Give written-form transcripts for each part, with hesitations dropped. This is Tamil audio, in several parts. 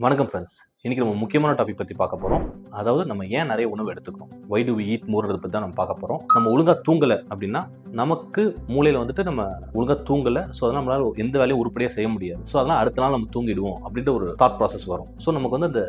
வணக்கம் ஃப்ரெண்ட்ஸ். இன்னைக்கு நம்ம முக்கியமான டாபிக் பற்றி பார்க்க போகிறோம். அதாவது நம்ம ஏன் நிறைய உணவு எடுத்துக்கிறோம், வை டு வி ஈட் மோர்ன்றதை பற்றி தான் நம்ம பார்க்க போகிறோம். நம்ம ஒழுங்காக தூங்கலை அப்படின்னா நமக்கு மூளையில் வந்துட்டு நம்ம ஒழுங்காக தூங்கலை, ஸோ அதனால் நம்மளால் எந்த வேலையும் உருப்படியாக செய்ய முடியாது. ஸோ அதனால் அடுத்த நாள் நம்ம தூங்கிடுவோம் அப்படின்ற ஒரு தாட் ப்ராசஸ் வரும். ஸோ நமக்கு வந்து அந்த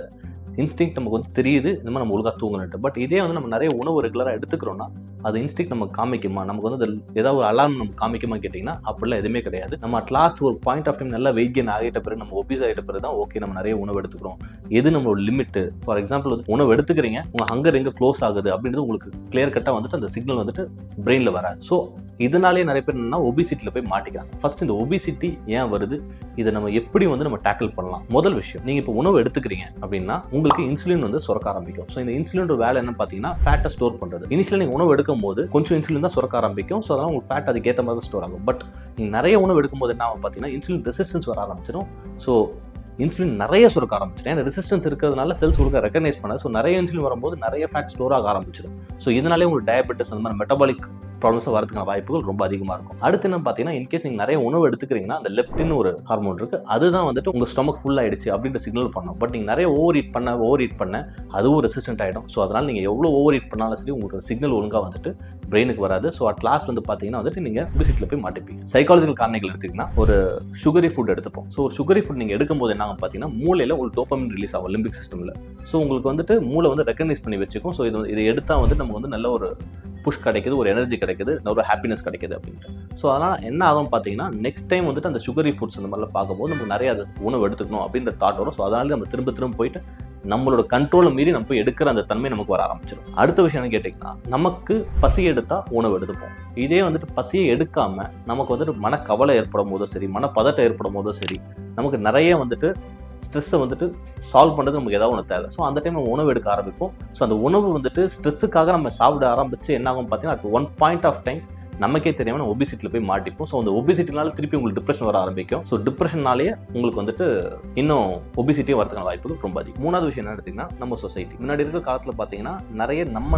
இன்ஸ்டிங்க்ட் நமக்கு வந்து தெரியுது இந்த மாதிரி நம்ம ஒழுங்காக தூங்கணுன்ட்டு. பட் இதே வந்து நம்ம நிறைய உணவு ரெகுலராக எடுத்துக்கிறோம்னா அது இன்ஸ்டிங்க்ட் நமக்கு காமிக்குமா, நமக்கு வந்து ஏதாவது ஒரு அலார்ம் நமக்கு காமிக்குமா கேட்டிங்கன்னா அப்படிலாம் எதுவுமே கிடையாது. நம்ம அட் லாஸ்ட் ஒரு பாயிண்ட் ஆஃப் டைம் நல்லா வெயிட் கெயின் ஆகிட்ட பிறகு, நம்ம ஒபீஸ் ஆகிட்ட பிறகு தான் ஓகே நம்ம நிறைய உணவு எடுத்துக்கிறோம், எது நம்மளோட லிமிட்டு. ஃபார் எக்ஸாம்பிள் வந்து உணவு எடுத்துக்கிறீங்க, உங்கள் ஹங்கர் எங்கே க்ளோஸ் ஆகுது அப்படின்றது உங்களுக்கு கிளியர் கட்டாக வந்துட்டு அந்த சிக்னல் வந்துட்டு பிரெயினில் வராது. ஸோ இதனாலே நிறைய பேர் என்னன்னா ஒபிசிட்டியில் போய் மாட்டிக்கிறாங்க. ஃபர்ஸ்ட் இந்த ஒபிசிட்டி ஏன் வருது, இதை நம்ம எப்படி வந்து நம்ம டேக்கிள் பண்ணலாம். முதல் விஷயம், நீங்கள் இப்போ உணவு எடுத்துக்கிறீங்க அப்படின்னா உங்களுக்கு இன்சுலின் வந்து சுரக்க ஆரம்பிக்கும். ஸோ இந்த இன்சுலின் வேலை என்ன பார்த்தீங்கன்னா ஃபேட்டை ஸ்டோர் பண்ணுறது. இனிஷியல் நீங்கள் உணவு எடுக்கும் போது கொஞ்சம் இன்சுலின் தான் சுரக்க ஆரம்பிக்கும். ஸோ அதனால் உங்களுக்கு ஃபேட் அதுக்கேற்ற மாதிரி தான் ஸ்டோர் ஆகும். பட் நீங்கள் நிறைய உணவு எடுக்கும்போது என்ன ஆகும் பார்த்தீங்கன்னா இன்சுலின் ரெசிஸ்டன்ஸ் வர ஆரம்பிச்சிடும். ஸோ இன்சுலின் நிறைய சுரக்க ஆரம்பிச்சிடும். ஏன்னா ரெசிஸ்டன்ஸ் இருக்கிறதுனால செல்ஸ் உங்களுக்கு ரெகனைஸ் பண்ணாது. ஸோ நிறைய இன்சுலின் வரும்போது நிறைய ஃபேட் ஸ்டோர் ஆக ஆரம்பிச்சிடும். ஸோ இதனாலே உங்களுக்கு டயபெட்டிஸ் அந்த மாதிரி மெட்டபாலிக் ப்ராப்ளம்ஸாக வரதுக்கான வாய்ப்புகள் ரொம்ப அதிகமாக இருக்கும். அடுத்து என்ன பார்த்தீங்கன்னா, இன்கேஸ் நீங்கள் நிறைய உணவு எடுத்துக்கிறீங்கன்னா அந்த லெப்டின் ஒரு ஹார்மோன் இருக்குது, அதுதான் வந்துட்டு உங்கள் ஸ்டொமக் ஃபுல் ஆகிடுச்சு அப்படின்ற சிக்னல் பண்ணும். பட் நீங்கள் நிறைய ஓவர் ஈட் பண்ண அதுவும் ரெசிஸ்டன்ட் ஆகிடும். ஸோ அதனால் நீங்கள் எவ்வளோ ஓவர் ஈட் பண்ணாலும் சரி உங்களுக்கு சிக்னல் ஒழுங்காக வந்துட்டு பிரெயினுக்கு வராது. ஸோ அட் லாஸ்ட் வந்து பார்த்தீங்கன்னா வந்துட்டு நீங்கள் ஒபிசிட்டியில் போய் மாட்டிப்பீங்க. சைக்காலஜிக்கல் காரணிகள் எடுத்திங்கன்னா ஒரு சுகரி ஃபுட் எடுத்துப்போம். ஸோ ஒரு சுகரி ஃபுட் நீங்கள் எடுக்கும்போது என்ன ஆகும் பார்த்தீங்கன்னா மூளையில் உங்களுக்கு டோபமைன் ரிலீஸ் ஆகும் லிம்பிக் சிஸ்டமில். ஸோ உங்களுக்கு வந்துட்டு மூளை வந்து ரெக்கக்னைஸ் பண்ணி வச்சுக்கும். ஸோ இதை எடுத்தால் வந்து நமக்கு வந்து நல்ல ஒரு புஷ் கிடைக்குது, ஒரு எனர்ஜி கிடைக்குது, ஒரு ஹாப்பினஸ் கிடைக்குது அப்படின்ட்டு. ஸோ அதனால் என்ன ஆகும் பார்த்தீங்கன்னா நெக்ஸ்ட் டைம் வந்துட்டு அந்த சுகரி ஃபுட்ஸ் அந்த மாதிரிலாம் பார்க்கும்போது நமக்கு நிறைய அது உணவு எடுத்துக்கணும் அப்படின்ற தாட் வரும். ஸோ அதனால நம்ம திரும்ப போயிட்டு நம்மளோட கண்ட்ரோலை மீறி நம்ம போய் எடுக்கிற அந்த தன்மை நமக்கு வர ஆரம்பிச்சிடும். அடுத்த விஷயம் என்ன கேட்டிங்கன்னா, நமக்கு பசி எடுத்தால் உணவு எடுத்துப்போம். இதே வந்துட்டு பசியை எடுக்காமல் நமக்கு வந்துட்டு மனக்கவலை ஏற்படும் போதோ சரி, மனப்பதட்டம் ஏற்படும் போதோ சரி, நமக்கு நிறைய வந்துட்டு ஸ்ட்ரெஸ்ஸை வந்துட்டு சால்வ் பண்ணுறது நமக்கு ஏதாவது ஒன்று தேவை. ஸோ அந்த டைம் நம்ம உணவு எடுக்க ஆரம்பிப்போம். ஸோ அந்த உணவு வந்துட்டு ஸ்ட்ரெஸ்ஸுக்காக நம்ம சாப்பிட ஆரம்பித்து என்ன ஆகும் பார்த்தீங்கன்னா at one point of time நமக்கே தெரியாமல் நம்ம ஒபிசிட்டியில் போய் மாட்டிப்போம். ஸோ அந்த ஒபிசிட்டினால திருப்பி உங்களுக்கு டிப்ரெஷன் வர ஆரம்பிக்கும். ஸோ டிப்ரெஷனாலேயே உங்களுக்கு வந்துட்டு இன்னும் ஒபிசிட்டியே வரதுக்கான வாய்ப்புகள் ரொம்ப அதிகம். மூணாவது விஷயம் என்ன எடுத்திங்கன்னா, நம்ம சொசைட்டி முன்னாடி இருக்கிற காலத்தில் பார்த்தீங்கன்னா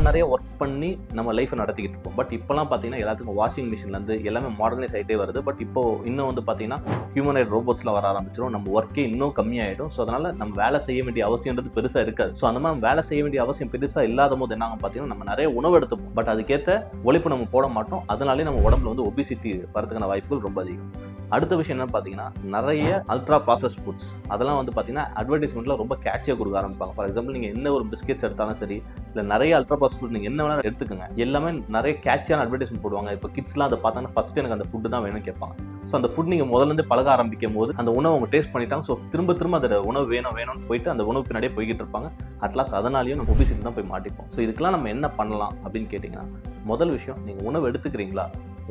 நிறைய ஒர்க் பண்ணி நம்ம லைஃப்பை நடத்திக்கிட்டு இருப்போம். பட் இப்போலாம் பார்த்தீங்கன்னா எல்லாத்துக்கும் வாஷிங் மிஷின்லேருந்து எல்லாமே மாடர்னைஸ் ஆகிட்டே வருது. பட் இப்போ இன்னும் வந்து பார்த்தீங்கன்னா ஹியூமனைட் ரோபோட்ஸ்லாம் வர ஆரம்பிச்சிடும். நம்ம ஒர்க்கே இன்னும் கம்மியாகிடும். ஸோ அதனால் நம்ம வேலை செய்ய வேண்டிய அவசியம்ன்றது பெருசாக இருக்காது. ஸோ அந்த மாதிரி வேலை செய்ய வேண்டிய அவசியம் பெருசாக இல்லாத போது என்ன ஆகும் பார்த்தீங்கன்னா நம்ம நிறைய உணவு எடுத்துப்போம். பட் அதுக்கேற்ற உழைப்பு நம்ம போட மாட்டோம். அதனாலே நம்ம உடம்புல வந்து ஒபிசிட்டி வரதுக்கான வாய்ப்புகள் ரொம்ப அதிகம். அடுத்த விஷயம் என்ன பார்த்தீங்கன்னா, நிறைய அல்ட்ரா ப்ராசஸ் ஃபுட்ஸ் அதெல்லாம் வந்து பார்த்தீங்கன்னா அட்வர்டைஸ்மெண்ட்டில் ரொம்ப கேட்சியாக கொடுக்க ஆரம்பிப்பாங்க. ஃபார் எக்ஸாம்பிள் நீங்கள் என்ன ஒரு பிஸ்கெட்ஸ் எடுத்தாலும் சரி, இல்லை நிறைய அல்ட்ரா ப்ராசஸ் ஃபுட் நீங்கள் என்ன வேணாலும் எடுத்துக்கோங்க, எல்லாமே நிறைய கேட்சியான அட்வர்டைஸ்மெண்ட் போடுவாங்க. இப்போ கிட்ஸ்லாம் அதை பார்த்தாங்கன்னா ஃபஸ்ட்டு எனக்கு அந்த ஃபுட்டு தான் வேணும்னு கேட்பாங்க. ஸோ அந்த ஃபுட் நீங்கள் முதல்லேருந்து பழக ஆரம்பிக்கும் போது அந்த உணவு அவங்க டேஸ்ட் பண்ணிட்டாங்க. ஸோ திரும்ப அந்த உணவு வேணும்னு போயிட்டு அந்த உணவு பின்னாடியே போய்கிட்டு இருப்பாங்க. அட்லாஸ்ட் அதனாலேயும் நம்ம ஒபிசிட்டி தான் போய் மாட்டிப்போம். ஸோ இதுக்கெல்லாம் நம்ம என்ன பண்ணலாம் அப்படின்னு கேட்டிங்கன்னா, முதல் விஷயம், நீங்கள் உணவு எடுத்துக்கிறீங்களா,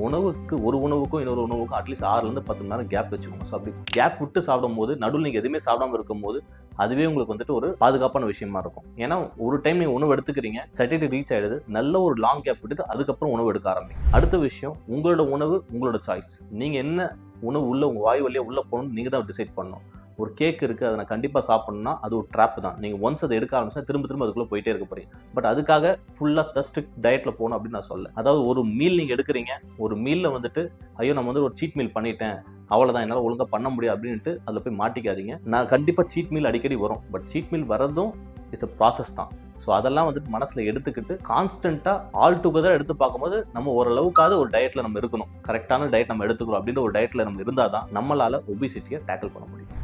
உணவுக்கு ஒரு உணவுக்கும் இன்னொரு உணவுக்கும் அட்லீஸ்ட் 6லேருந்து 10 மணி நேரம் கேப் வச்சுக்கோங்க. ஸோ அப்படி கேப் விட்டு சாப்பிடும் போது நடுவில் நீங்கள் எதுவுமே சாப்பிடாமல் இருக்கும்போது அதுவே உங்களுக்கு வந்துட்டு ஒரு பாதுகாப்பான விஷயமா இருக்கும். ஏன்னா ஒரு டைம் நீங்கள் உணவு எடுத்துக்கிறீங்க, சட்டிட்டு ரீச் ஆகிடுது, நல்ல ஒரு லாங் கேப் விட்டுட்டு அதுக்கப்புறம் உணவு எடுக்க ஆரம்பிங்க. அடுத்த விஷயம், உங்களோட உணவு உங்களோட சாய்ஸ். நீங்கள் என்ன உணவு உள்ள உங்கள் வாய் வழியாக உள்ளே போகணும்னு நீங்கள் தான் டிசைட் பண்ணணும். ஒரு கேக் இருக்குது, அதை நான் கண்டிப்பாக சாப்பிட்ணுன்னா அது ஒரு ட்ராப் தான். நீங்கள் ஒன்ஸ் அதை எடுக்க ஆரம்பிச்சா திரும்ப அதுக்குள்ளே போயிட்டே இருக்க போகிறீங்க. பட் அதுக்காக ஃபுல்லாக ஸ்ட்ரிக்ட் டயட்டில் போகணும் அப்படின்னு நான் சொல்ல. அதாவது ஒரு மீல் நீங்கள் எடுக்கிறீங்க, ஒரு மீலில் வந்துட்டு ஐயோ நம்ம வந்து ஒரு சீட் மீல் பண்ணிட்டேன், அவ்வளோதான் என்னால் ஒழுங்காக பண்ண முடியும் அப்படின்ட்டு அதில் போய் மாட்டிக்காதீங்க. நான் கண்டிப்பாக சீட் மீல் அடிக்கடி வரும். பட் சீட் மீல் வரதும் இட்ஸ் அ ப்ராசஸ் தான். ஸோ அதெல்லாம் வந்துட்டு மனசில் எடுத்துக்கிட்டு கான்ஸ்டண்ட்டாக ஆல் டுகெதர் எடுத்து பார்க்கும்போது நம்ம ஓரளவுக்காவது ஒரு டயட்டில் நம்ம இருக்கணும். கரெக்டான டயட் நம்ம எடுத்துக்கிறோம் அப்படின்ற ஒரு டயட்டில் நம்ம இருந்தால் தான் நம்மளால் ஒபிசிட்டியை டேக்கிள் பண்ண முடியும்.